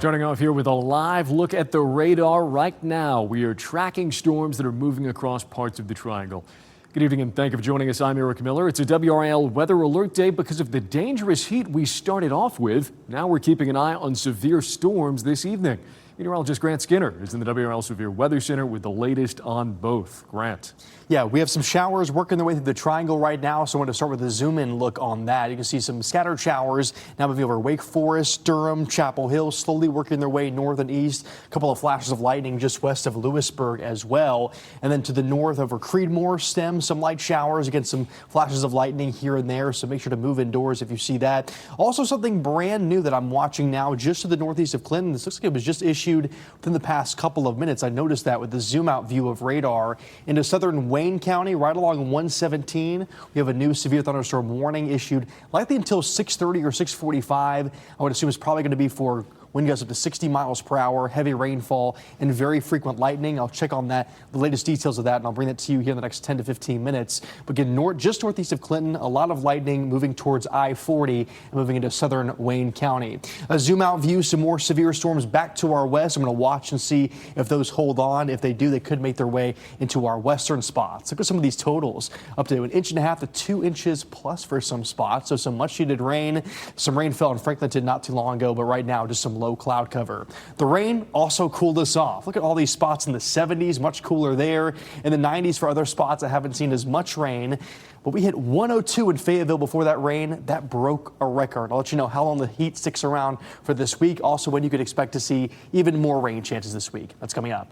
Starting off here with a live look at the radar right now. We are tracking storms that are moving across parts of the triangle. Good evening and thank you for joining us. I'm Eric Miller. It's a WRAL weather alert day because of the dangerous heat we started off with. Now we're keeping an eye on severe storms this evening. Meteorologist Grant Skinner is in the WRAL Severe Weather Center with the latest on both. Grant. Yeah, we have some showers working their way through the triangle right now, so I want to start with a zoom-in look on that. You can see some scattered showers now moving over Wake Forest, Durham, Chapel Hill, slowly working their way north and east. A couple of flashes of lightning just west of Lewisburg as well. And then to the north over Creedmoor, Stem, some light showers, again, some flashes of lightning here and there, so make sure to move indoors if you see that. Also something brand new that I'm watching now just to the northeast of Clinton. This looks like it was just issued within the past couple of minutes. I noticed that with the zoom out view of radar into southern Wayne County, right along 117. We have a new severe thunderstorm warning issued likely until 6:30 or 6:45. I would assume it's probably going to be for wind gusts up to 60 miles per hour, heavy rainfall, and very frequent lightning. I'll check on that, the latest details of that, and I'll bring that to you here in the next 10 to 15 minutes. But again, just northeast of Clinton, a lot of lightning moving towards I-40 and moving into southern Wayne County. A zoom out view, some more severe storms back to our west. I'm going to watch and see if those hold on. If they do, they could make their way into our western spots. Look at some of these totals, up to 1.5 inches to 2 inches plus for some spots. So some much needed rain. Some rain fell in Franklinton not too long ago, but right now just some low cloud cover. The rain also cooled us off. Look at all these spots in the 70s, much cooler there. In the 90s for other spots that haven't seen as much rain. But we hit 102 in Fayetteville before that rain. That broke a record. I'll let you know how long the heat sticks around for this week. Also, when you could expect to see even more rain chances this week. That's coming up.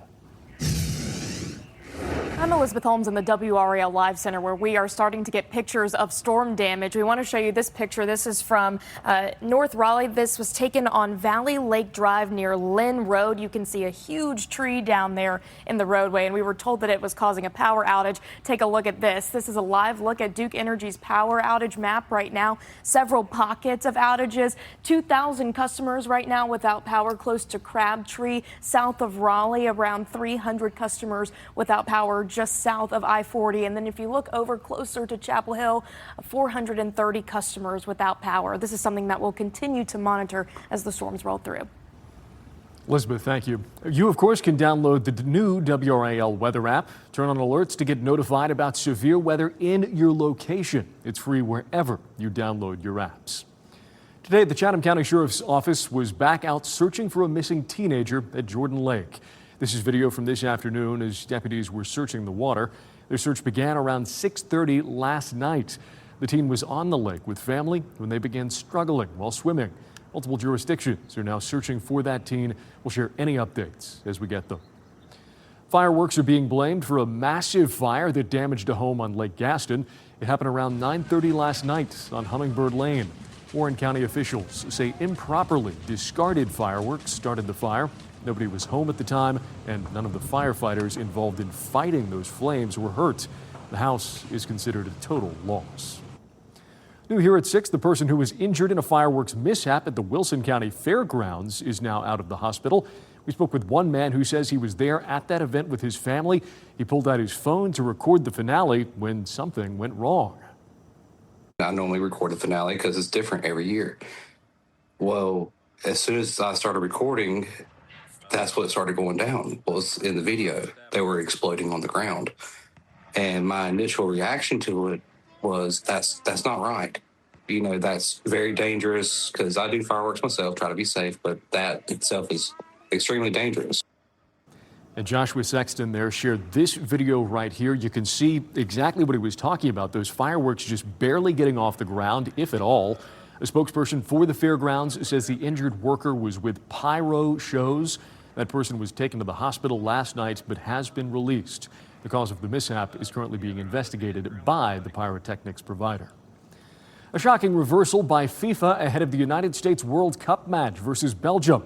I'm Elizabeth Holmes in the WRAL Live Center, where we are starting to get pictures of storm damage. We want to show you this picture. This is from North Raleigh. This was taken on Valley Lake Drive near Lynn Road. You can see a huge tree down there in the roadway, and we were told that it was causing a power outage. Take a look at this. This is a live look at Duke Energy's power outage map right now. Several pockets of outages. 2,000 customers right now without power close to Crabtree. South of Raleigh, around 300 customers without power just south of I-40. And then if you look over closer to Chapel Hill, 430 customers without power. This is something that we'll continue to monitor as the storms roll through. Elizabeth, thank you. You, of course, can download the new WRAL weather app. Turn on alerts to get notified about severe weather in your location. It's free wherever you download your apps. Today, the Chatham County Sheriff's Office was back out searching for a missing teenager at Jordan Lake. This is video from this afternoon as deputies were searching the water. Their search began around 6:30 last night. The teen was on the lake with family when they began struggling while swimming. Multiple jurisdictions are now searching for that teen. We'll share any updates as we get them. Fireworks are being blamed for a massive fire that damaged a home on Lake Gaston. It happened around 9:30 last night on Hummingbird Lane. Warren County officials say improperly discarded fireworks started the fire. Nobody was home at the time, and none of the firefighters involved in fighting those flames were hurt. The house is considered a total loss. New here at 6, the person who was injured in a fireworks mishap at the Wilson County Fairgrounds is now out of the hospital. We spoke with one man who says he was there at that event with his family. He pulled out his phone to record the finale when something went wrong. I normally record the finale because it's different every year. Well, as soon as I started recording, that's what started going down, was in the video. They were exploding on the ground. And my initial reaction to it was, that's not right. You know, that's very dangerous, because I do fireworks myself, try to be safe, but that itself is extremely dangerous. And Joshua Sexton there shared this video right here. You can see exactly what he was talking about, those fireworks just barely getting off the ground, if at all. A spokesperson for the fairgrounds says the injured worker was with Pyro Shows. That person was taken to the hospital last night but has been released. The cause of the mishap is currently being investigated by the pyrotechnics provider. A shocking reversal by FIFA ahead of the United States World Cup match versus Belgium.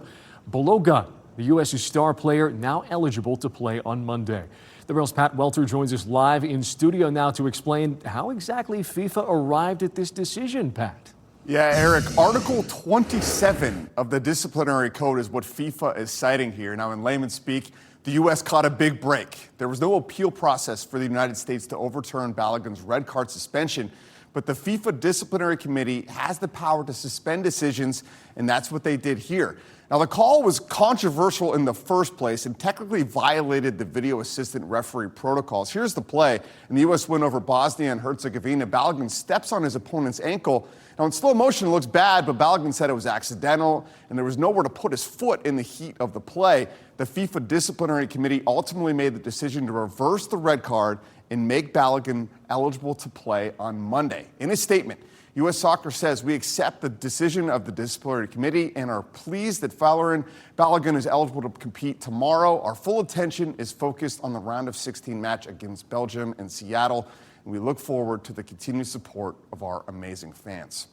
Balogun, the U.S.'s star player, now eligible to play on Monday. The WRAL's Pat Welter joins us live in studio now to explain how exactly FIFA arrived at this decision, Pat. Yeah, Eric, Article 27 of the disciplinary code is what FIFA is citing here. Now, in layman's speak, the U.S. caught a big break. There was no appeal process for the United States to overturn Balogun's red card suspension, but the FIFA Disciplinary Committee has the power to suspend decisions, and that's what they did here. Now, the call was controversial in the first place and technically violated the video assistant referee protocols. Here's the play. In the U.S. win over Bosnia and Herzegovina, Balogun steps on his opponent's ankle. Now, in slow motion, it looks bad, but Balogun said it was accidental, and there was nowhere to put his foot in the heat of the play. The FIFA disciplinary committee ultimately made the decision to reverse the red card and make Balogun eligible to play on Monday. In a statement, U.S. Soccer says, we accept the decision of the disciplinary committee and are pleased that Balogun is eligible to compete tomorrow. Our full attention is focused on the round of 16 match against Belgium and Seattle, and we look forward to the continued support of our amazing fans.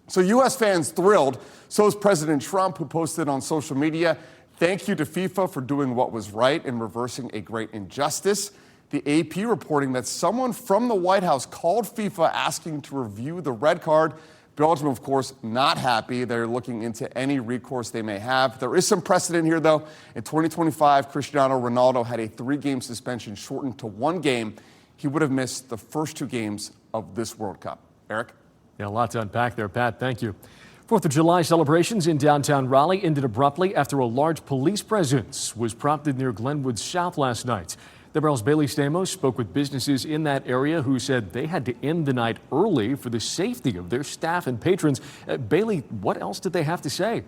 So U.S. fans thrilled. So is President Trump, who posted on social media, "Thank you to FIFA for doing what was right and reversing a great injustice." The AP reporting that someone from the White House called FIFA asking to review the red card. Belgium, of course, not happy. They're looking into any recourse they may have. There is some precedent here, though. In 2025, Cristiano Ronaldo had a 3-game suspension shortened to 1 game. He would have missed the first 2 games of this World Cup. Eric? Yeah, a lot to unpack there, Pat. Thank you. 4th of July celebrations in downtown Raleigh ended abruptly after a large police presence was prompted near Glenwood South last night. The WRAL's Bailey Stamos spoke with businesses in that area who said they had to end the night early for the safety of their staff and patrons. Bailey, what else did they have to say?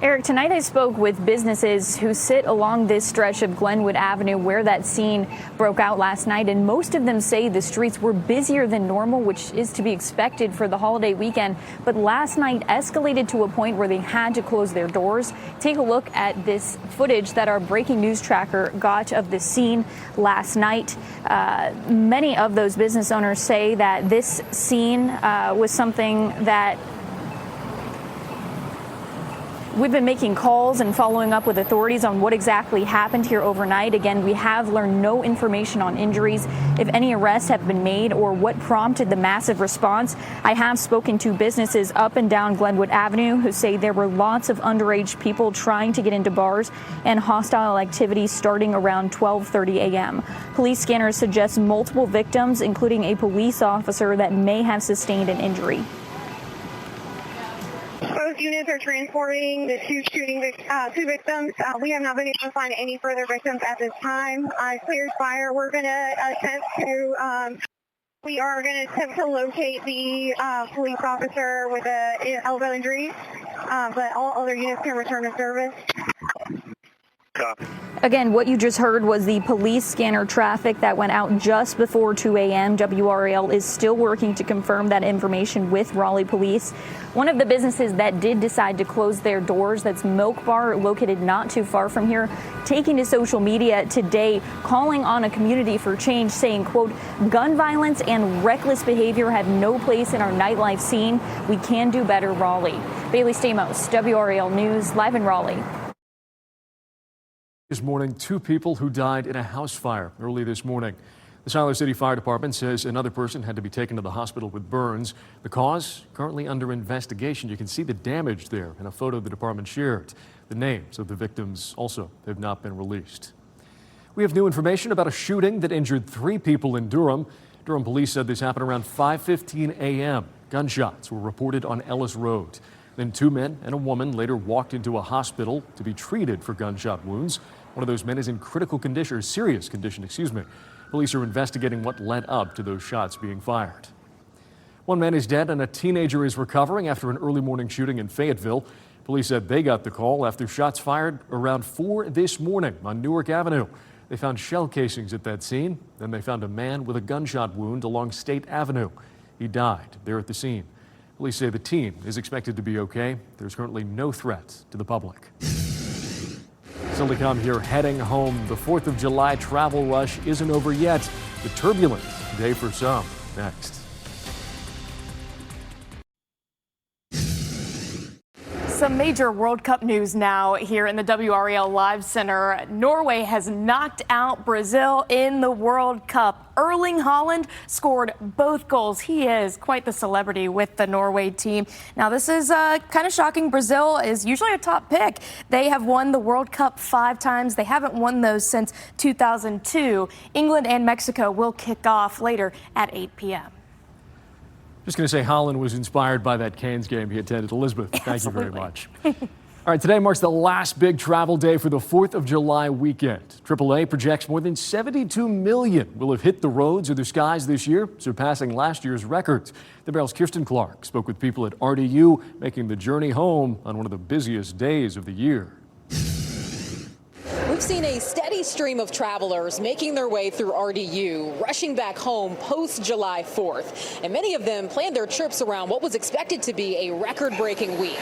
Eric, tonight I spoke with businesses who sit along this stretch of Glenwood Avenue where that scene broke out last night, and most of them say the streets were busier than normal, which is to be expected for the holiday weekend. But last night escalated to a point where they had to close their doors. Take a look at this footage that our breaking news tracker got of the scene last night. Many of those business owners say that this scene was something that we've been making calls and following up with authorities on what exactly happened here overnight. Again, we have learned no information on injuries, if any arrests have been made, or what prompted the massive response. I have spoken to businesses up and down Glenwood Avenue who say there were lots of underage people trying to get into bars and hostile activity starting around 12:30 a.m. Police scanners suggest multiple victims, including a police officer that may have sustained an injury. Both units are transporting the 2 victims. We have not been able to find any further victims at this time. Cleared fire. We're going to attempt to locate the police officer with elbow injuries, but all other units can return to service. Again, what you just heard was the police scanner traffic that went out just before 2 a.m. WRAL is still working to confirm that information with Raleigh Police. One of the businesses that did decide to close their doors, that's Milk Bar, located not too far from here, taking to social media today, calling on a community for change, saying, quote, "Gun violence and reckless behavior have no place in our nightlife scene. We can do better, Raleigh." Bailey Stamos, WRAL News, live in Raleigh. This morning, 2 people who died in a house fire early this morning. The Siler City Fire Department says another person had to be taken to the hospital with burns. The cause currently under investigation. You can see the damage there in a photo the department shared. The names of the victims also have not been released. We have new information about a shooting that injured 3 people in Durham. Durham police said this happened around 5:15 a.m. Gunshots were reported on Ellis Road. Then 2 men and a woman later walked into a hospital to be treated for gunshot wounds. One of those men is in critical condition, or serious condition, Police are investigating what led up to those shots being fired. 1 man is dead and a teenager is recovering after an early morning shooting in Fayetteville. Police said they got the call after shots fired around 4 this morning on Newark Avenue. They found shell casings at that scene. Then they found a man with a gunshot wound along State Avenue. He died there at the scene. Police say the teen is expected to be okay. There's currently no threat to the public. Still to come here, heading home. The 4th of July travel rush isn't over yet. The turbulent day for some. Next. Some major World Cup news now here in the WRAL Live Center. Norway has knocked out Brazil in the World Cup. Erling Haaland scored both goals. He is quite the celebrity with the Norway team. Now, this is kind of shocking. Brazil is usually a top pick. They have won the World Cup 5 times. They haven't won those since 2002. England and Mexico will kick off later at 8 p.m. Just going to say Holland was inspired by that Canes game he attended. Elizabeth, thank you very Absolutely. much. All right, today marks the last big travel day for the 4th of July weekend. AAA projects more than 72 million will have hit the roads or the skies this year, surpassing last year's records. The WRAL's Kirsten Clark spoke with people at RDU, making the journey home on one of the busiest days of the year. We've seen a steady stream of travelers making their way through RDU, rushing back home post July 4th. And many of them planned their trips around what was expected to be a record-breaking week.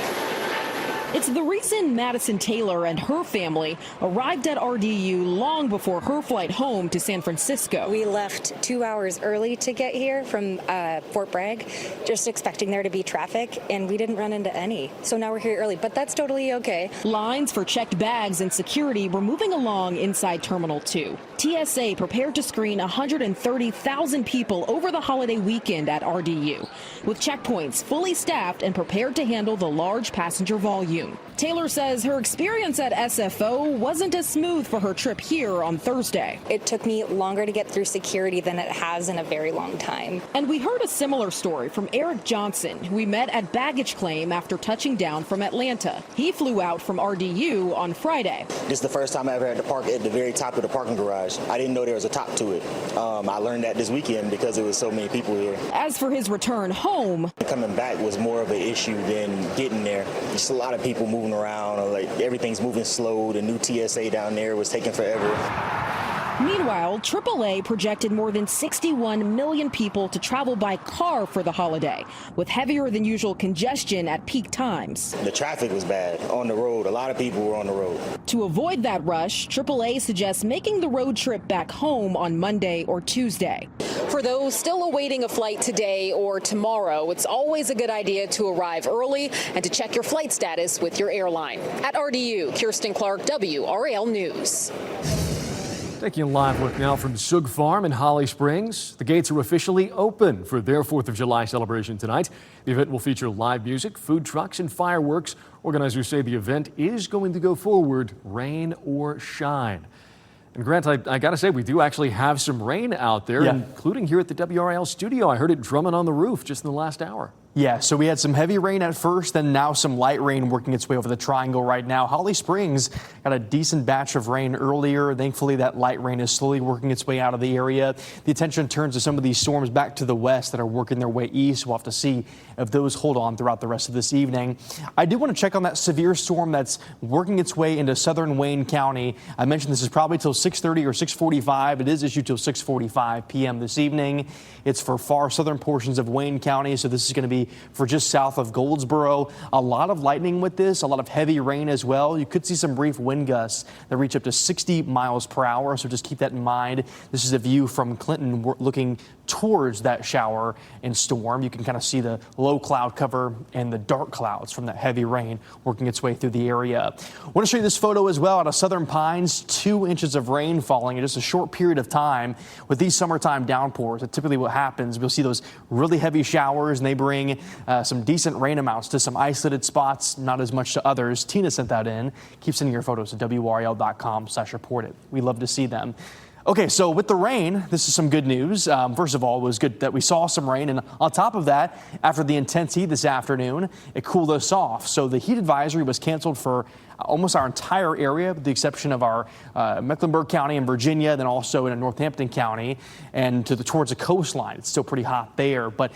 It's the reason Madison Taylor and her family arrived at RDU long before her flight home to San Francisco. We left 2 hours early to get here from Fort Bragg, just expecting there to be traffic, and we didn't run into any. So now we're here early, but that's totally okay. Lines for checked bags and security were moving along inside Terminal 2. TSA prepared to screen 130,000 people over the holiday weekend at RDU, with checkpoints fully staffed and prepared to handle the large passenger volume. Taylor says her experience at SFO wasn't as smooth for her trip here on Thursday. It took me longer to get through security than it has in a very long time. And we heard a similar story from Eric Johnson, who we met at baggage claim after touching down from Atlanta. He flew out from RDU on Friday. This is the first time I ever had to park at the very top of the parking garage. I didn't know there was a top to it. I learned that this weekend because there was so many people here. As for his return home, coming back was more of an issue than getting there. Just a lot of people moving around, or like everything's moving slow. The new TSA down there was taking forever. Meanwhile, AAA projected more than 61 million people to travel by car for the holiday, with heavier than usual congestion at peak times. The traffic was bad on the road. A lot of people were on the road. To avoid that rush, AAA suggests making the road trip back home on Monday or Tuesday. For those still awaiting a flight today or tomorrow, it's always a good idea to arrive early and to check your flight status with your airline. At RDU, Kirsten Clark, WRAL News. Taking a live look now from Sug Farm in Holly Springs. The gates are officially open for their 4th of July celebration tonight. The event will feature live music, food trucks, and fireworks. Organizers say the event is going to go forward, rain or shine. And Grant, I got to say, we do actually have some rain out there, including here at the WRAL studio. I heard it drumming on the roof just in the last hour. Yeah, so we had some heavy rain at first, then now some light rain working its way over the triangle right now. Holly Springs got a decent batch of rain earlier. Thankfully, that light rain is slowly working its way out of the area. The attention turns to some of these storms back to the west that are working their way east. We'll have to see if those hold on throughout the rest of this evening. I do want to check on that severe storm that's working its way into southern Wayne County. I mentioned this is probably till 6:30 or 6:45. It is issued till 6:45 p.m. this evening. It's for far southern portions of Wayne County, so this is going to be for just south of Goldsboro. A lot of lightning with this, a lot of heavy rain as well. You could see some brief wind gusts that reach up to 60 miles per hour, so just keep that in mind. This is a view from Clinton looking towards that shower and storm. You can kind of see the low cloud cover and the dark clouds from that heavy rain working its way through the area. I want to show you this photo as well out of Southern Pines. 2 inches of rain falling in just a short period of time. With these summertime downpours, that's typically what happens. We'll see those really heavy showers, and they bring some decent rain amounts to some isolated spots, not as much to others. Tina sent that in. Keep sending your photos to WRAL.com/report it. We love to see them. Okay, so with the rain, this is some good news. First of all, it was good that we saw some rain. And on top of that, after the intense heat this afternoon, it cooled us off. So the heat advisory was canceled for almost our entire area, with the exception of our Mecklenburg County and Virginia, then also in Northampton County and towards the coastline. It's still pretty hot there, but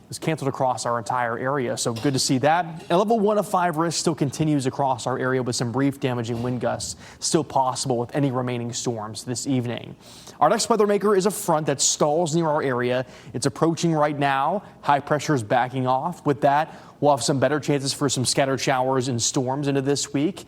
was canceled across our entire area, so good to see that. A level 1 of 5 risk still continues across our area with some brief damaging wind gusts still possible with any remaining storms this evening. Our next weather maker is a front that stalls near our area. It's approaching right now. High pressure is backing off. With that, we'll have some better chances for some scattered showers and storms into this week.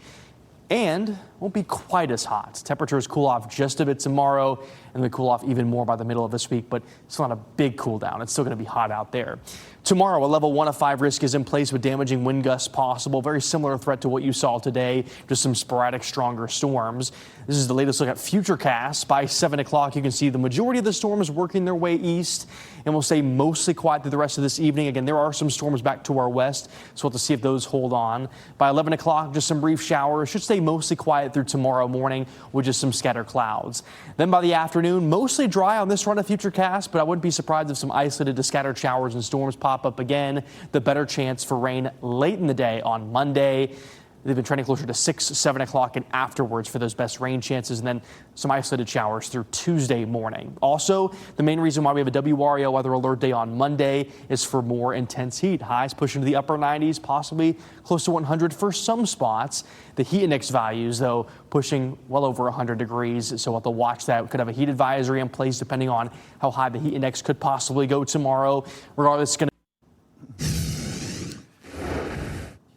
And won't be quite as hot. Temperatures cool off just a bit tomorrow, and they cool off even more by the middle of this week, but it's not a big cool down. It's still going to be hot out there. Tomorrow, a level 1 of 5 risk is in place with damaging wind gusts possible. Very similar threat to what you saw today, just some sporadic stronger storms. This is the latest look at Futurecast. By 7 o'clock, you can see the majority of the storms working their way east, and we'll stay mostly quiet through the rest of this evening. Again, there are some storms back to our west, so we'll have to see if those hold on. By 11 o'clock, just some brief showers. Should stay mostly quiet tonight through tomorrow morning with just some scattered clouds. Then by the afternoon, mostly dry on this run of Futurecast, but I wouldn't be surprised if some isolated to scattered showers and storms pop up again. The better chance for rain late in the day on Monday. They've been trending closer to 6, 7 o'clock and afterwards for those best rain chances, and then some isolated showers through Tuesday morning. Also, the main reason why we have a WRAL weather alert day on Monday is for more intense heat. Highs pushing to the upper 90s, possibly close to 100 for some spots. The heat index values, though, pushing well over 100 degrees, so we'll have to watch that. We could have a heat advisory in place depending on how high the heat index could possibly go tomorrow. Regardless, it's going to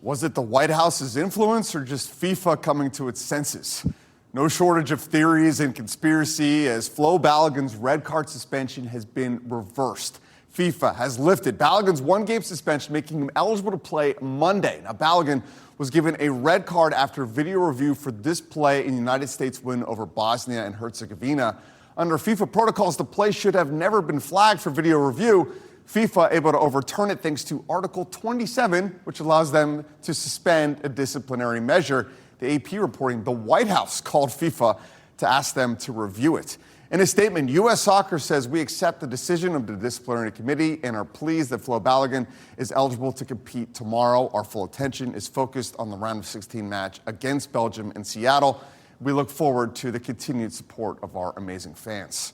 Was it the White House's influence or just FIFA coming to its senses? No shortage of theories and conspiracy as Flo Balogun's red card suspension has been reversed. FIFA has lifted Balogun's one-game suspension, making him eligible to play Monday. Now, Balogun was given a red card after video review for this play in the United States win over Bosnia and Herzegovina. Under FIFA protocols, the play should have never been flagged for video review. FIFA able to overturn it thanks to Article 27, which allows them to suspend a disciplinary measure. The AP reporting the White House called FIFA to ask them to review it. In a statement, U.S. Soccer says we accept the decision of the disciplinary committee and are pleased that Flo Balogun is eligible to compete tomorrow. Our full attention is focused on the round of 16 match against Belgium in Seattle. We look forward to the continued support of our amazing fans.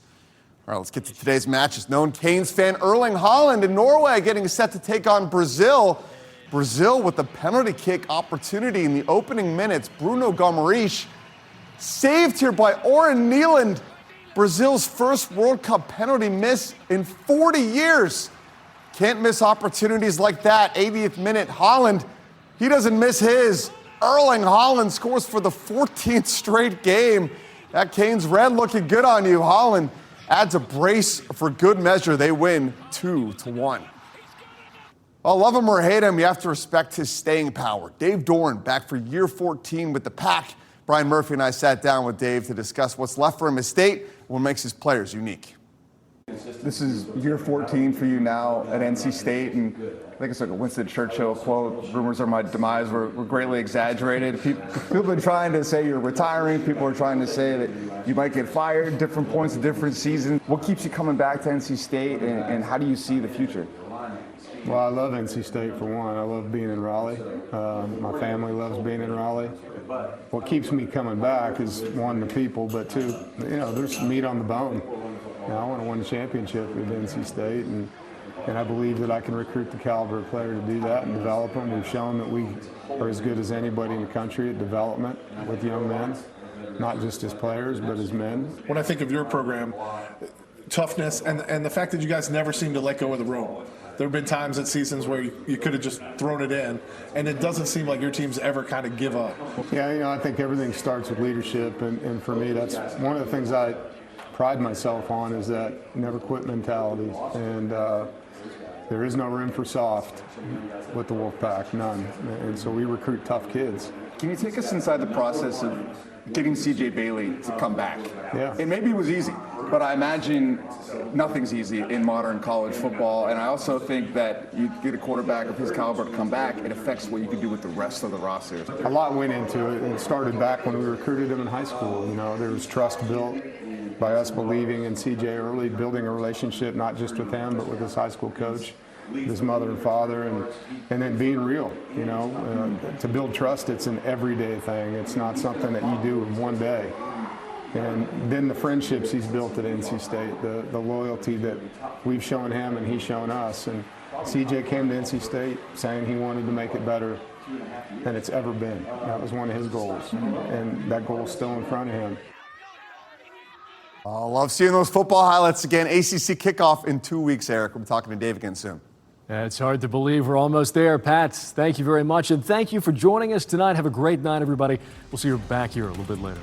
All right, let's get to today's matches. Known Canes fan Erling Haaland in Norway getting set to take on Brazil. Brazil with the penalty kick opportunity in the opening minutes. Bruno Gomes saved here by Oren Nieland. Brazil's first World Cup penalty miss in 40 years. Can't miss opportunities like that. 80th minute, Haaland, he doesn't miss his. Erling Haaland scores for the 14th straight game. That Canes red looking good on you, Haaland. Adds a brace for good measure. They win 2-1. Well, love him or hate him, you have to respect his staying power. Dave Doran back for year 14 with the Pack. Brian Murphy and I sat down with Dave to discuss what's left for him at State and what makes his players unique. This is year 14 for you now at NC State, and I think it's like a Winston Churchill quote, rumors of my demise were greatly exaggerated. People have been trying to say you're retiring. People are trying to say that you might get fired, different points of different seasons. What keeps you coming back to NC State, and how do you see the future? Well, I love NC State for one. I love being in Raleigh. My family loves being in Raleigh. What keeps me coming back is one, the people, but two, there's meat on the bone. I want to win a championship with NC State, and I believe that I can recruit the caliber of player to do that and develop them. We've shown that we are as good as anybody in the country at development with young men, not just as players, but as men. When I think of your program, toughness and the fact that you guys never seem to let go of the rope. There have been times at seasons where you could have just thrown it in, and it doesn't seem like your teams ever kind of give up. Yeah, I think everything starts with leadership, and for me, that's one of the things I pride myself on is that never quit mentality, and there is no room for soft with the Wolfpack, none, and so we recruit tough kids. Can you take us inside the process of getting C.J. Bailey to come back? Yeah. It maybe was easy, but I imagine nothing's easy in modern college football, and I also think that you get a quarterback of his caliber to come back, it affects what you can do with the rest of the roster. A lot went into it, and it started back when we recruited him in high school. There was trust built by us believing in C.J. early, building a relationship not just with him, but with his high school coach, his mother and father, and then being real. To build trust, it's an everyday thing. It's not something that you do in one day. And then the friendships he's built at NC State, the loyalty that we've shown him and he's shown us. And CJ came to NC State saying he wanted to make it better than it's ever been. That was one of his goals, and that goal is still in front of him. I love seeing those football highlights again. ACC kickoff in 2 weeks, Eric. We'll be talking to Dave again soon. It's hard to believe we're almost there. Pat, thank you very much, and thank you for joining us tonight. Have a great night, everybody. We'll see you back here a little bit later.